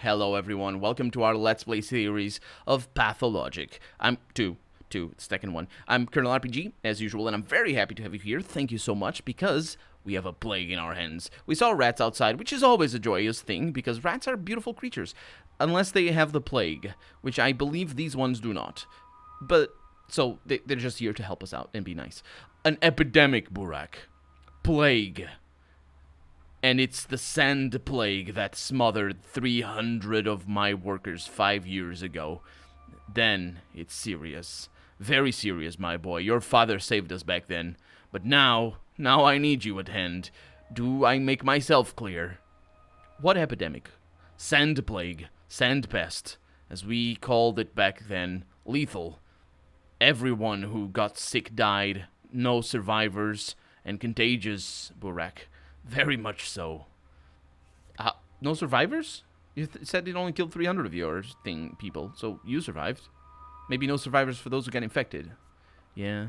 Hello everyone, welcome to our Let's Play series of Pathologic. I'm second one. I'm Colonel RPG, as usual, and I'm very happy to have you here. Thank you so much, because we have a plague in our hands. We saw rats outside, which is always a joyous thing, because rats are beautiful creatures. Unless they have the plague, which I believe these ones do not. But, so, they're just here to help us out and be nice. An epidemic, Burak. Plague. And it's the sand plague that smothered 300 of my workers 5 years ago. Then it's serious. Very serious, my boy. Your father saved us back then. But now I need you at hand. Do I make myself clear? What epidemic? Sand plague. Sand pest. As we called it back then. Lethal. Everyone who got sick died. No survivors. And contagious, Burak. Very much so. No survivors? You said it only killed 300 of your people, so you survived. Maybe no survivors for those who got infected. Yeah.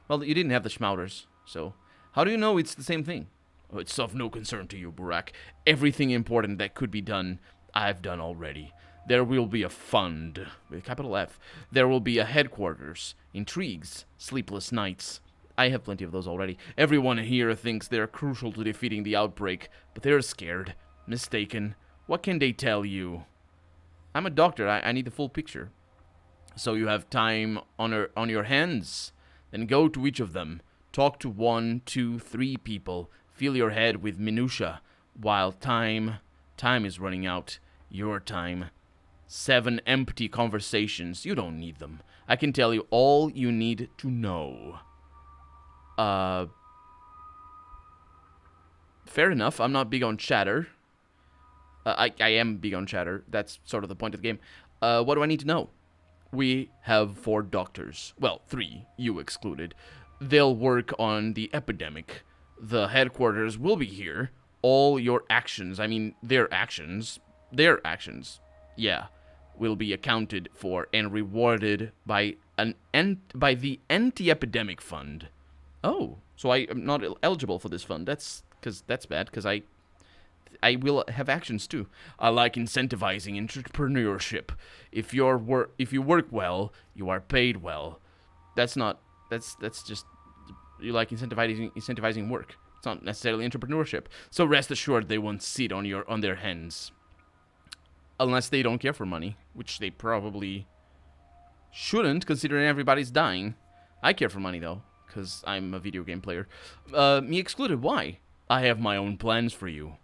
Well, you didn't have the schmouters, so... How do you know it's the same thing? Oh, it's of no concern to you, Burak. Everything important that could be done, I've done already. There will be a fund, with a capital F. There will be a headquarters, intrigues, sleepless nights... I have plenty of those already. Everyone here thinks they're crucial to defeating the outbreak, but they're scared, mistaken. What can they tell you? I'm a doctor. I need the full picture. So you have time on your hands? Then go to each of them. Talk to 1, 2, 3 people. Fill your head with minutia. While time is running out. Your time. 7 empty conversations. You don't need them. I can tell you all you need to know. Fair enough. I'm not big on chatter. I am big on chatter. That's sort of the point of the game. What do I need to know? We have 4 doctors. Well, 3, you excluded. They'll work on the epidemic. The headquarters will be here. All your actions, I mean, their actions, yeah, will be accounted for and rewarded by the anti-epidemic fund. Oh, so I am not eligible for this fund. That's bad, because I will have actions too. I like incentivizing entrepreneurship. If you work well, you are paid well. That's just, you like incentivizing work. It's not necessarily entrepreneurship. So rest assured they won't sit on their hands. Unless they don't care for money, which they probably shouldn't, considering everybody's dying. I care for money though, because I'm a video game player. Me excluded, why? I have my own plans for you.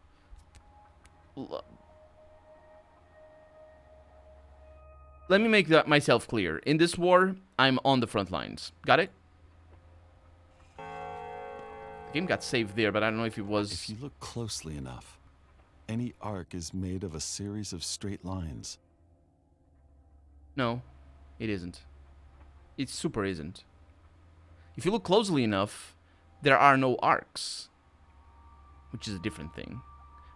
Let me make myself clear. In this war, I'm on the front lines. Got it? The game got saved there, but I don't know if it was... If you look closely enough, any arc is made of a series of straight lines. No, it isn't. It super isn't. If you look closely enough, there are no arcs, which is a different thing.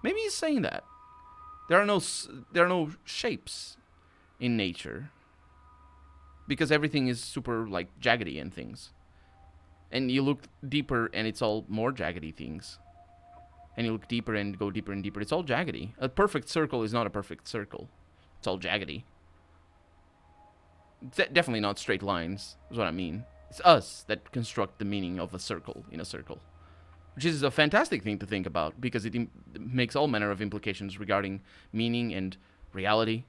Maybe he's saying that there are no shapes in nature because everything is super like jaggedy and things. And you look deeper, and it's all more jaggedy things. And you look deeper and go deeper and deeper. It's all jaggedy. A perfect circle is not a perfect circle. It's all jaggedy. Definitely not straight lines, is what I mean. It's us that construct the meaning of a circle in a circle. Which is a fantastic thing to think about, because it makes all manner of implications regarding meaning and reality.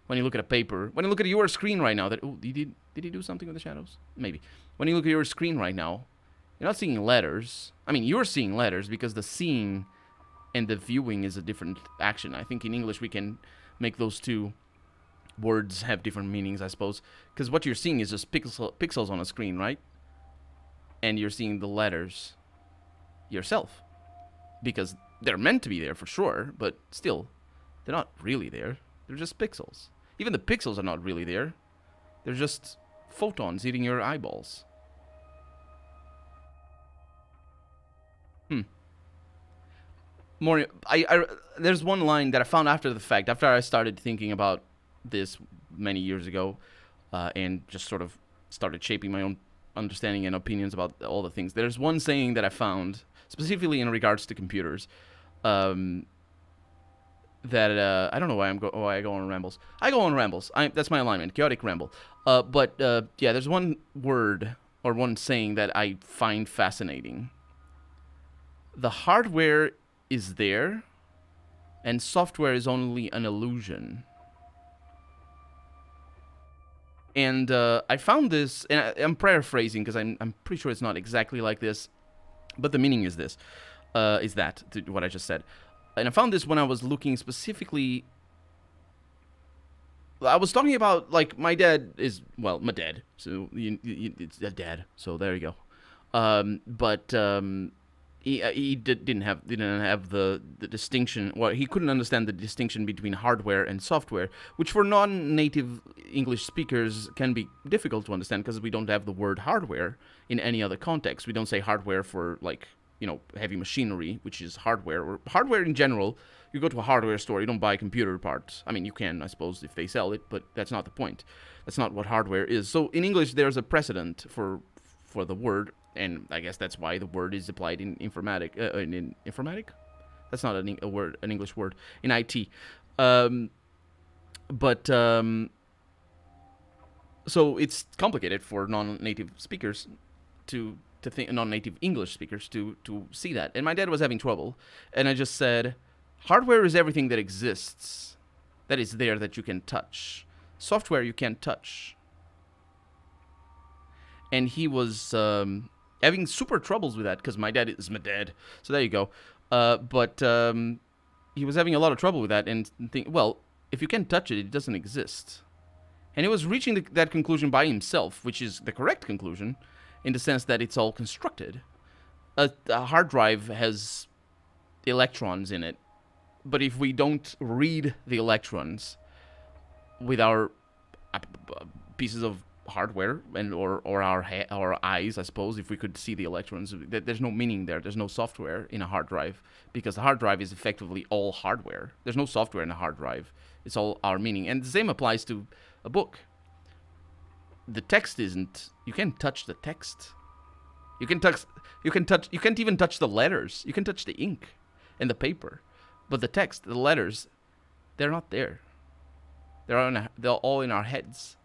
When you look at a paper, when you look at your screen right now, did he do something with the shadows? Maybe. When you look at your screen right now, you're not seeing letters. I mean, you're seeing letters because the seeing and the viewing is a different action. I think in English we can make those two words have different meanings, I suppose. Because what you're seeing is just pixels on a screen, right? And you're seeing the letters yourself. Because they're meant to be there for sure, but still, they're not really there. They're just pixels. Even the pixels are not really there. They're just photons hitting your eyeballs. There's one line that I found after the fact, after I started thinking about this many years ago, and just sort of started shaping my own understanding and opinions about all the things. There's one saying that I found, specifically in regards to computers, that I don't know why I go on rambles. I go on rambles. That's my alignment, chaotic ramble. But yeah, there's one word or one saying that I find fascinating. The hardware is there, and software is only an illusion. And I found this, and I'm paraphrasing because I'm pretty sure it's not exactly like this, but the meaning is this, what I just said. And I found this when I was looking specifically. I was talking about, like, my dad is, well, my dad, so it's a dad, so there you go. But he didn't have the distinction. Well, he couldn't understand the distinction between hardware and software, which for non-native English speakers can be difficult to understand because we don't have the word hardware in any other context. We don't say hardware for, like, heavy machinery, which is hardware, or hardware in general. You go to a hardware store, you don't buy computer parts. I mean, you can, I suppose, if they sell it, but that's not the point. That's not what hardware is. So in English, there's a precedent for the word, and I guess that's why the word is applied in informatic. In informatic? That's not an English word. In IT. So it's complicated for non-native speakers to think, non-native English speakers to see that. And my dad was having trouble, and I just said, hardware is everything that exists, that is there, that you can touch. Software you can't touch. And he was having super troubles with that because my dad is my dad. So there you go. But he was having a lot of trouble with that and think, well, if you can't touch it, it doesn't exist. And he was reaching that conclusion by himself, which is the correct conclusion, in the sense that it's all constructed. A hard drive has electrons in it, but if we don't read the electrons with our pieces of hardware or our eyes, I suppose, if we could see the electrons, there's no meaning there. There's no software in a hard drive because the hard drive is effectively all hardware. There's no software in a hard drive. It's all our meaning, and the same applies to a book. The text isn't. You can't touch the text. You can't even touch the letters. You can touch the ink and the paper, but the text, the letters, they're not there. They're all in our heads,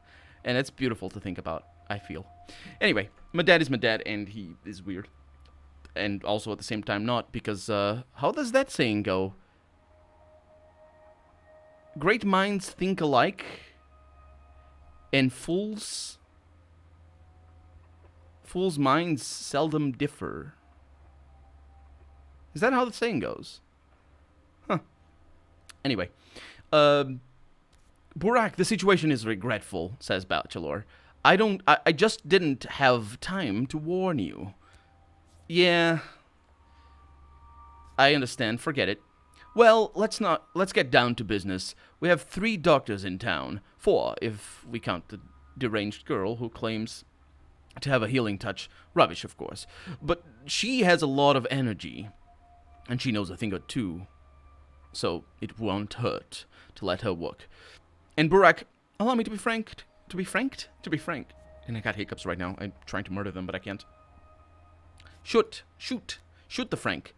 and it's beautiful to think about, I feel. Anyway, my dad is my dad, and he is weird, and also at the same time not, because how does that saying go? Great minds think alike, and fools' minds seldom differ. Is that how the saying goes? Huh. Anyway, Burak, the situation is regretful, says Bachelor. I just didn't have time to warn you. Yeah, I understand. Forget it. Well, let's get down to business. We have 3 doctors in town. 4, if we count the deranged girl who claims to have a healing touch. Rubbish, of course. But she has a lot of energy, and she knows a thing or two. So it won't hurt to let her work. And Burak, allow me to be frank. And I got hiccups right now. I'm trying to murder them, but I can't. Shoot the Frank.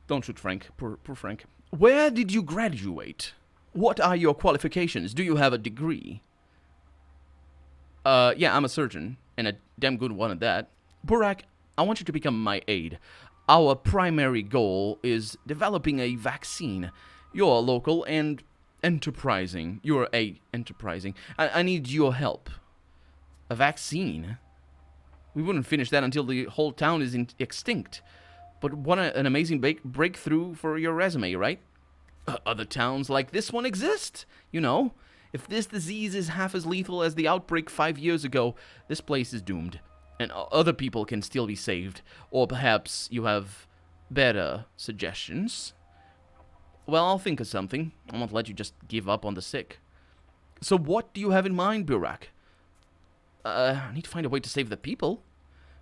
Don't shoot Frank. Poor Frank. Where did you graduate? What are your qualifications? Do you have a degree? Yeah, I'm a surgeon, and a damn good one at that. Burak, I want you to become my aide. Our primary goal is developing a vaccine. You're local and enterprising. I need your help. A vaccine? We wouldn't finish that until the whole town is extinct. But what an amazing breakthrough for your resume, right? Other towns like this one exist. You know, if this disease is half as lethal as the outbreak 5 years ago, this place is doomed. And other people can still be saved. Or perhaps you have better suggestions. Well, I'll think of something. I won't let you just give up on the sick. So what do you have in mind, Burak? I need to find a way to save the people.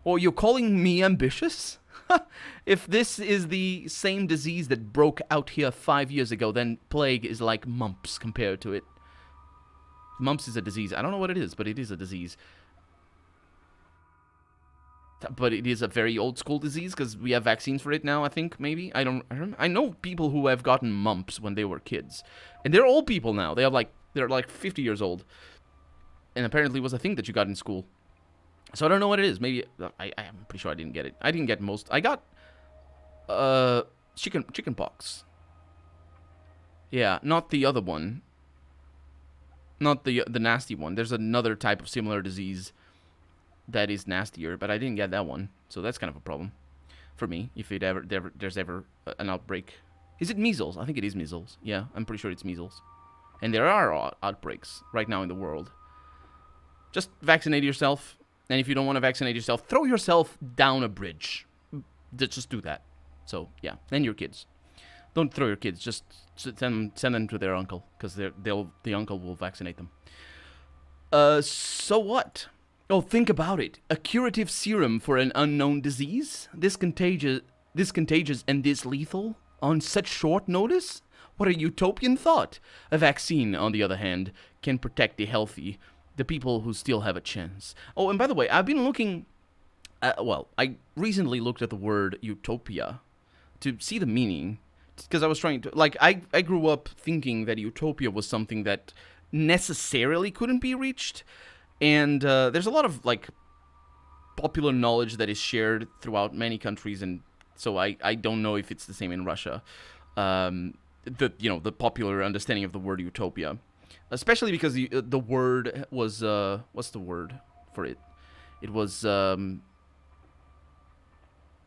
Or you're calling me ambitious? If this is the same disease that broke out here 5 years ago, then plague is like mumps compared to it. Mumps is a disease. I don't know what it is, but it is a disease. but it is a very old school disease because we have vaccines for it now. I think maybe I know people who have gotten mumps when they were kids, and they're old people now. They're like 50 years old, and apparently it was a thing that you got in school. So I don't know what it is. Maybe I'm pretty sure I didn't get it. I didn't get most. I got chicken pox. Yeah, not the other one. Not the nasty one. There's another type of similar disease that is nastier, but I didn't get that one. So that's kind of a problem for me if there's ever an outbreak. Is it measles? I think it is measles. Yeah, I'm pretty sure it's measles. And there are outbreaks right now in the world. Just vaccinate yourself. And if you don't want to vaccinate yourself, throw yourself down a bridge. Just do that. So, yeah. And your kids. Don't throw your kids. Just send them to their uncle. Because the uncle will vaccinate them. So what? Oh, think about it. A curative serum for an unknown disease? This contagious and this lethal? On such short notice? What a utopian thought. A vaccine, on the other hand, can protect the healthy. The people who still have a chance. Oh, and by the way, I've been looking... I recently looked at the word utopia to see the meaning. Because I was trying to... I grew up thinking that utopia was something that necessarily couldn't be reached. And there's a lot of, popular knowledge that is shared throughout many countries. And so I don't know if it's the same in Russia. The popular understanding of the word utopia. Especially because the word was, what's the word for it? It was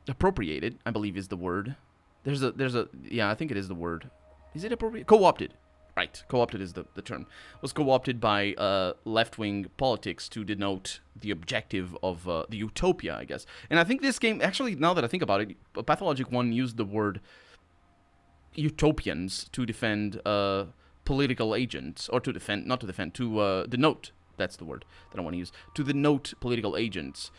appropriated, I believe is the word. Yeah, I think it is the word. Is it appropriate? Co-opted. Right, co-opted is the term. It was co-opted by left-wing politics to denote the objective of the utopia, I guess. And I think this game, actually, now that I think about it, Pathologic 1 used the word utopians to defend... political agents, or to denote, that's the word that I want to use, to denote political agents,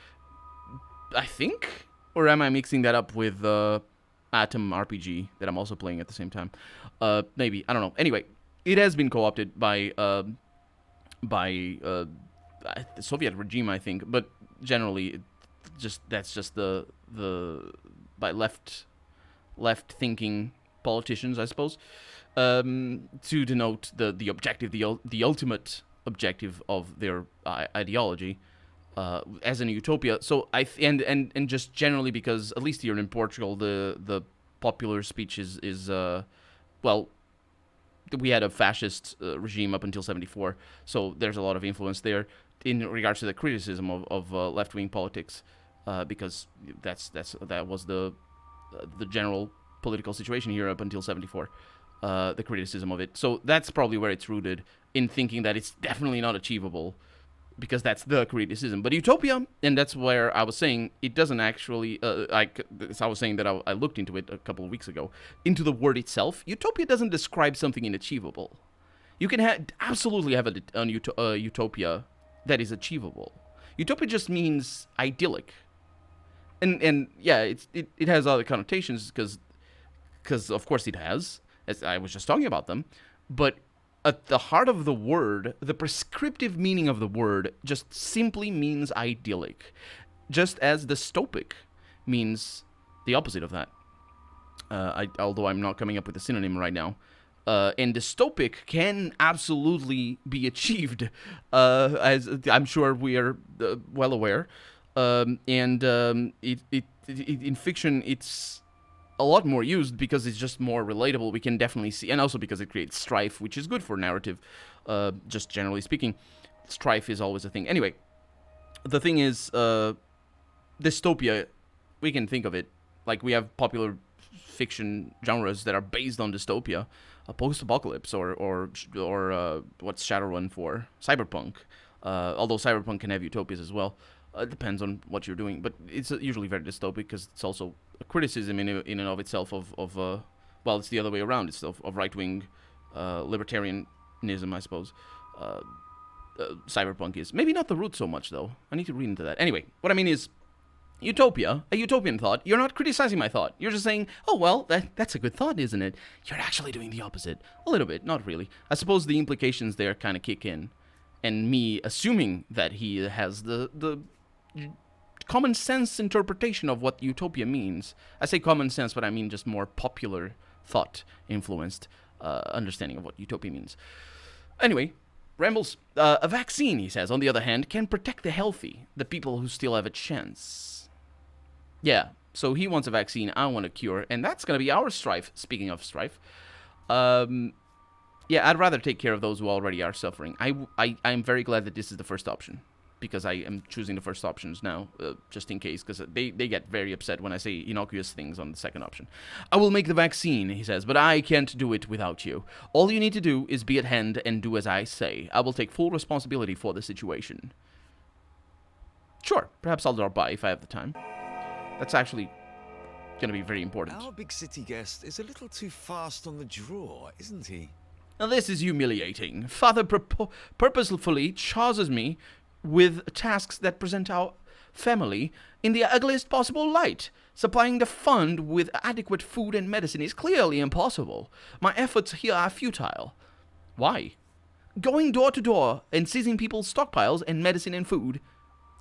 I think? Or am I mixing that up with Atom RPG that I'm also playing at the same time? Maybe, I don't know. Anyway, it has been co-opted by the Soviet regime, I think, but generally, that's just the by left-thinking politicians, I suppose. To denote the objective, the ultimate objective of their ideology as an utopia. So and just generally because at least here in Portugal the popular speech is we had a fascist regime up until 1974, so there's a lot of influence there in regards to the criticism of left-wing politics because that was the general political situation here up until 1974. The criticism of it. So that's probably where it's rooted, in thinking that it's definitely not achievable, because that's the criticism. But utopia, and that's where I was saying, it doesn't actually, I was saying that I looked into it a couple of weeks ago, into the word itself. Utopia doesn't describe something inachievable. You can absolutely have a utopia that is achievable. Utopia just means idyllic. And yeah, it has other connotations, because of course it has, as I was just talking about them, but at the heart of the word, the prescriptive meaning of the word just simply means idyllic, just as dystopic means the opposite of that. Although I'm not coming up with a synonym right now. And dystopic can absolutely be achieved, as I'm sure we are well aware. In fiction, it's a lot more used because it's just more relatable. We can definitely see, and also because it creates strife, which is good for narrative. Just generally speaking, strife is always a thing. Anyway, the thing is, dystopia, we can think of it like we have popular fiction genres that are based on dystopia, a post-apocalypse, or what's Shadowrun for? Cyberpunk. Although cyberpunk can have utopias as well. It depends on what you're doing, but it's usually very dystopic because it's also a criticism in and of itself of well, it's the other way around. It's of right-wing libertarianism, I suppose. Cyberpunk is maybe not the root so much, though. I need to read into that. Anyway, what I mean is, utopia, a utopian thought. You're not criticizing my thought. You're just saying, oh well, that's a good thought, isn't it? You're actually doing the opposite, a little bit, not really. I suppose the implications there kind of kick in, and me assuming that he has the common sense interpretation of what utopia means. I say common sense, but I mean just more popular thought influenced understanding of what utopia means. Anyway, rambles. A vaccine, he says, on the other hand, can protect the healthy, the people who still have a chance. Yeah, so he wants a vaccine, I want a cure, and that's going to be our strife, speaking of strife. Yeah, I'd rather take care of those who already are suffering. I'm very glad that this is the first option, because I am choosing the first options now, just in case, because they get very upset when I say innocuous things on the second option. I will make the vaccine, he says, but I can't do it without you. All you need to do is be at hand and do as I say. I will take full responsibility for the situation. Sure, perhaps I'll drop by if I have the time. That's actually going to be very important. Our big city guest is a little too fast on the draw, isn't he? Now this is humiliating. Father purposefully charges me with tasks that present our family in the ugliest possible light. Supplying the fund with adequate food and medicine is clearly impossible. My efforts here are futile. Why? Going door to door and seizing people's stockpiles and medicine and food.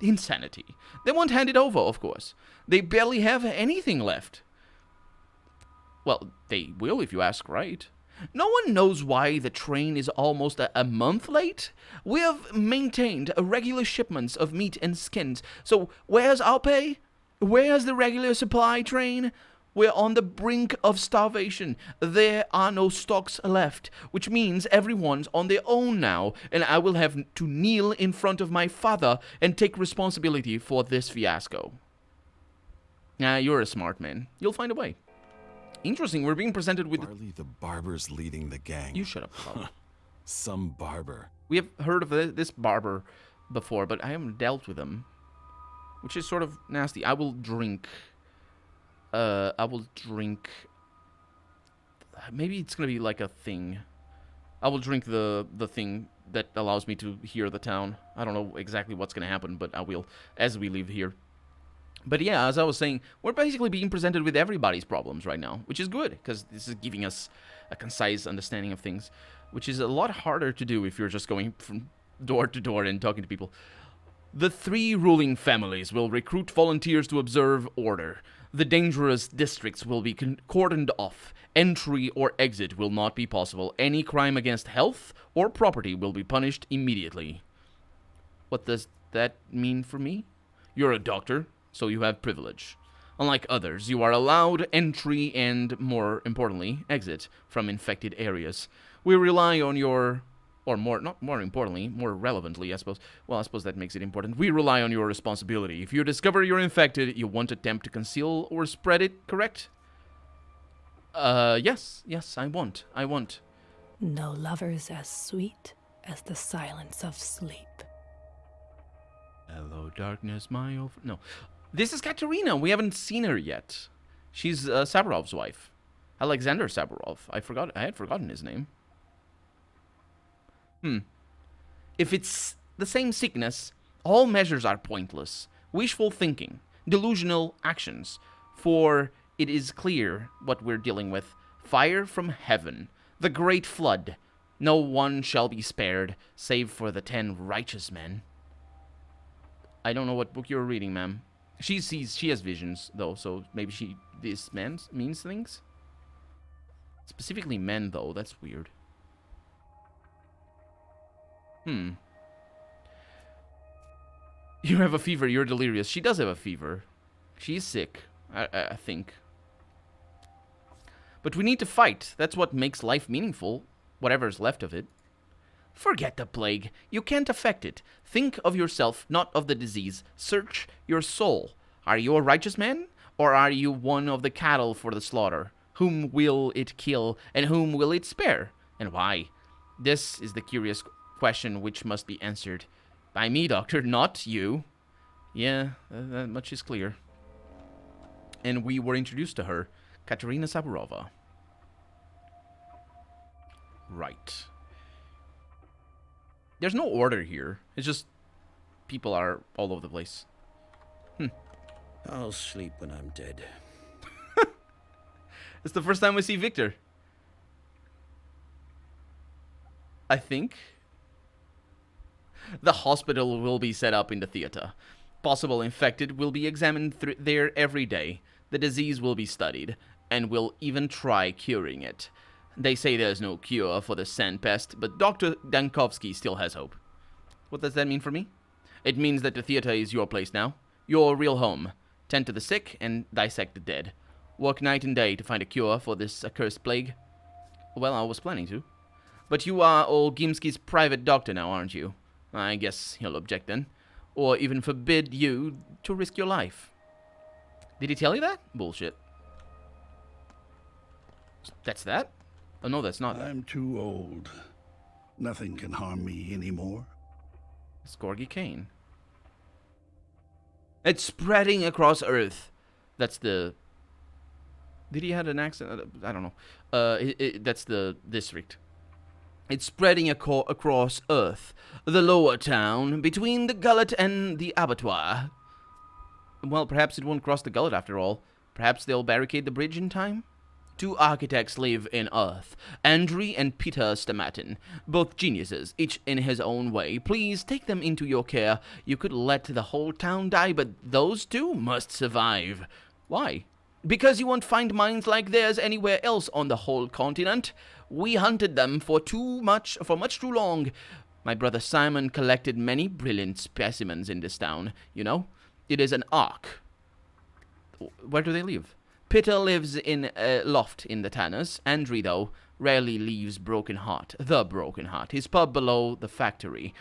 Insanity. They won't hand it over, of course. They barely have anything left. Well, they will if you ask right. No one knows why the train is almost a month late. We have maintained regular shipments of meat and skins. So where's our pay? Where's the regular supply train? We're on the brink of starvation. There are no stocks left, which means everyone's on their own now, and I will have to kneel in front of my father and take responsibility for this fiasco. You're a smart man. You'll find a way. Interesting, we're being presented with... Barley the barber's leading the gang. You shut up, Paul. Some barber. We have heard of this barber before, but I haven't dealt with him, which is sort of nasty. I will drink... Maybe it's gonna be like a thing. I will drink the thing that allows me to hear the town. I don't know exactly what's gonna happen, but I will as we leave here. But yeah, as I was saying, we're basically being presented with everybody's problems right now, which is good, because this is giving us a concise understanding of things, which is a lot harder to do if you're just going from door to door and talking to people. The 3 ruling families will recruit volunteers to observe order. The dangerous districts will be cordoned off. Entry or exit will not be possible. Any crime against health or property will be punished immediately. What does that mean for me? You're a doctor, so you have privilege. Unlike others, you are allowed entry and, more importantly, exit from infected areas. We rely on your... Or not more importantly, more relevantly, I suppose. Well, I suppose that makes it important. We rely on your responsibility. If you discover you're infected, you won't attempt to conceal or spread it, correct? Yes, I won't. No lovers as sweet as the silence of sleep. Hello, darkness, my old... No. This is Katerina. We haven't seen her yet. She's Saburov's wife. Alexander Saburov. I had forgotten his name. If it's the same sickness, all measures are pointless. Wishful thinking, delusional actions. For it is clear what we're dealing with. Fire from heaven, the great flood. No one shall be spared, save for the 10 righteous men. I don't know what book you're reading, ma'am. She has visions, though, so maybe this man means things? Specifically men, though, that's weird. You have a fever, you're delirious. She does have a fever. She's sick, I think. But we need to fight. That's what makes life meaningful, whatever's left of it. Forget the plague. You can't affect it. Think of yourself, not of the disease. Search your soul. Are you a righteous man? Or are you one of the cattle for the slaughter? Whom will it kill, and whom will it spare? And why? This is the curious question which must be answered by me, doctor, not you. Yeah, that much is clear. And we were introduced to her, Katerina Saburova. Right. There's no order here. It's just people are all over the place. I'll sleep when I'm dead. It's the first time we see Victor. I think. The hospital will be set up in the theater. possible infected will be examined there every day. The disease will be studied, and we'll even try curing it. They say there's no cure for the sand pest, but Dr. Dankovsky still has hope. What does that mean for me? It means that the theater is your place now. Your real home. Tend to the sick and dissect the dead. Work night and day to find a cure for this accursed plague. Well, I was planning to. But you are old Gimski's private doctor now, aren't you? I guess he'll object then. Or even forbid you to risk your life. Did he tell you that? Bullshit. That's that? Oh, no, that's not that. I'm too old. Nothing can harm me anymore. Scorgy Kane. It's spreading across Earth. That's the... Did he have an accent? I don't know. That's the district. It's spreading across Earth. The lower town, between the gullet and the abattoir. Well, perhaps it won't cross the gullet after all. Perhaps they'll barricade the bridge in time? 2 architects live in Earth, Andriy and Peter Stamatin, both geniuses, each in his own way. Please take them into your care. You could let the whole town die, but those 2 must survive. Why? Because you won't find minds like theirs anywhere else on the whole continent. We hunted them for much too long. My brother Simon collected many brilliant specimens in this town. You know, it is an ark. Where do they live? Peter lives in a loft in the Tanners. Andrew, though, rarely leaves Broken Heart. The Broken Heart. His pub below the factory.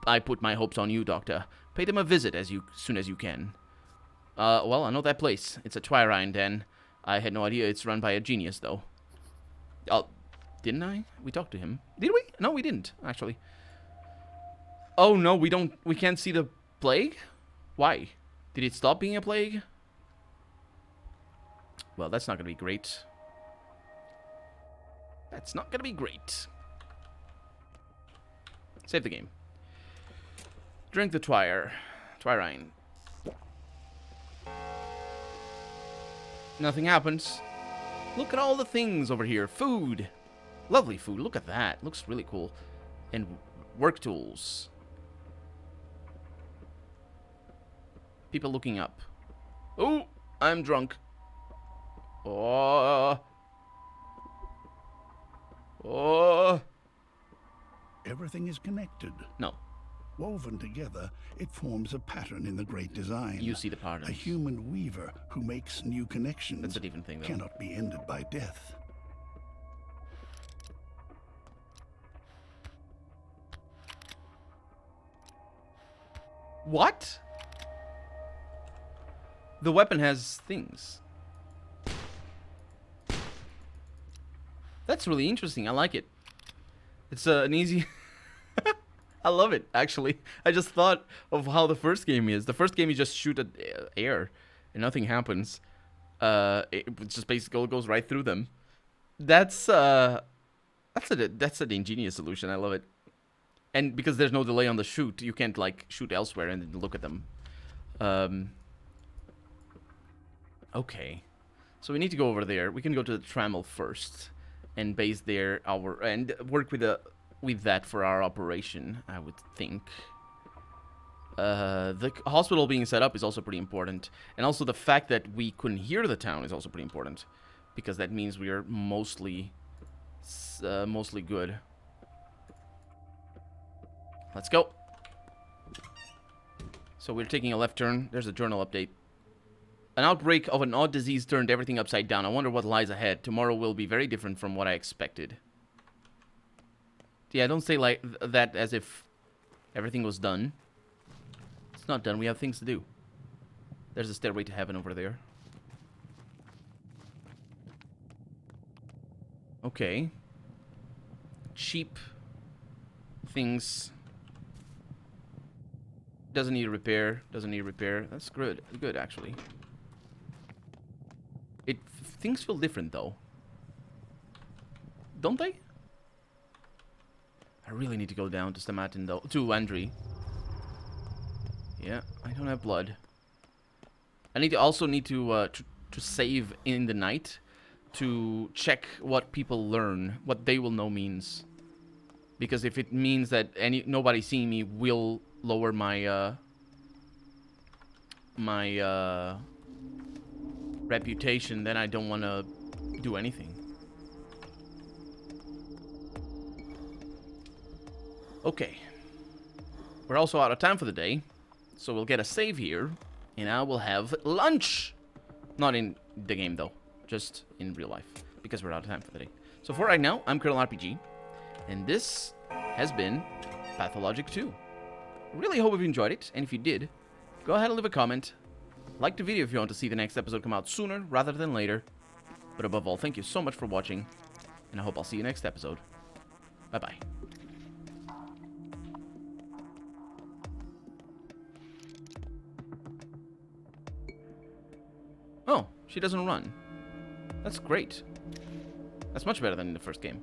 I put my hopes on you, Doctor. Pay them a visit as soon as you can. Well, I know that place. It's a Twirine Den. I had no idea it's run by a genius, though. Didn't I? We talked to him. Did we? No, we didn't, actually. Oh, no, we can't see the plague? Why? Did it stop being a plague? Well, that's not going to be great. That's not going to be great. Save the game. Drink the Twirine. Nothing happens. Look at all the things over here. Food. Lovely food. Look at that. Looks really cool. And work tools. People looking up. Oh, I'm drunk. Oh. Everything is connected. No. Woven together, it forms a pattern in the great design. You see the patterns. A human weaver who makes new connections. That's a different thing, though. Cannot be ended by death. What? The weapon has things. That's really interesting. I like it. It's an easy... I love it, actually. I just thought of how the first game is. The first game you just shoot at air and nothing happens. It just basically goes right through them. That's an ingenious solution. I love it. And because there's no delay on the shoot, you can't like shoot elsewhere and then look at them. Okay. So we need to go over there. We can go to the Trammel first and base there and work with that for our operation, I would think. The hospital being set up is also pretty important. And also the fact that we couldn't hear the town is also pretty important. Because that means we are mostly good. Let's go. So we're taking a left turn. There's a journal update. An outbreak of an odd disease turned everything upside down. I wonder what lies ahead. Tomorrow will be very different from what I expected. Yeah, don't say like that as if everything was done. It's not done. We have things to do. There's a stairway to heaven over there. Okay. Cheap things. Doesn't need repair. Doesn't need repair. That's good. Good, actually. Things feel different, though. Don't they? I really need to go down to Stamatin, though. To Andriy. Yeah, I don't have blood. I also need to save in the night to check what people learn, what they will know means. Because if it means that nobody seeing me will lower my my reputation, then I don't want to do anything. Okay. We're also out of time for the day, so we'll get a save here, and I will have lunch! Not in the game, though. Just in real life, because we're out of time for the day. So for right now, I'm Colonel RPG, and this has been Pathologic 2. Really hope you've enjoyed it, and if you did, go ahead and leave a comment. Like the video if you want to see the next episode come out sooner rather than later. But above all, thank you so much for watching, and I hope I'll see you next episode. Bye-bye. Oh, she doesn't run. That's great. That's much better than in the first game.